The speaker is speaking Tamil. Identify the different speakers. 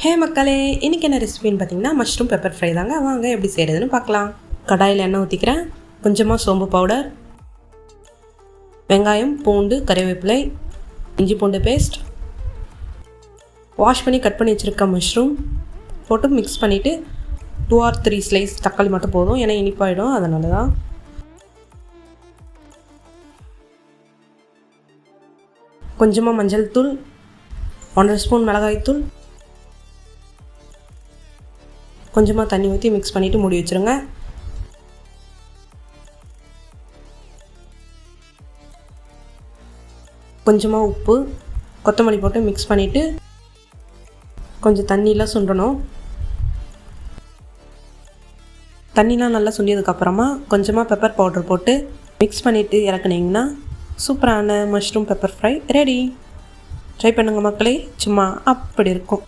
Speaker 1: ஹே மக்களே, இன்றைக்கி என்ன ரெசிபின்னு பார்த்தீங்கன்னா மஷ்ரூம் பெப்பர் ஃப்ரை தாங்க. வாங்க எப்படி செய்கிறதுன்னு பார்க்கலாம். கடாயில் எண்ணெய் ஊற்றிக்கிறேன். கொஞ்சமாக சோம்பு பவுடர், வெங்காயம், பூண்டு, கறிவேப்பிலை, இஞ்சி பூண்டு பேஸ்ட், வாஷ் பண்ணி கட் பண்ணி வச்சுருக்க மஷ்ரூம் போட்டு மிக்ஸ் பண்ணிவிட்டு 2 or 3 ஸ்லைஸ் தக்காளி மட்டும் போதும், ஏன்னா இனிப்பாயிடும், அதனால தான். கொஞ்சமாக மஞ்சள் தூள், 1.5 ஸ்பூன் மிளகாய்த்தூள், கொஞ்சமாக தண்ணி ஊற்றி மிக்ஸ் பண்ணிவிட்டு மூடி வச்சுருங்க. கொஞ்சமாக உப்பு, கொத்தமல்லி போட்டு மிக்ஸ் பண்ணிவிட்டு கொஞ்சம் தண்ணியெலாம் சுண்டணும். தண்ணிலாம் நல்லா சுண்டியதுக்கப்புறமா கொஞ்சமாக பெப்பர் பவுடர் போட்டு மிக்ஸ் பண்ணிவிட்டு இறக்குனீங்கன்னா சூப்பரான mushroom pepper fry ready. Try பண்ணுங்கள் மக்களே, சும்மா அப்படி இருக்கும்.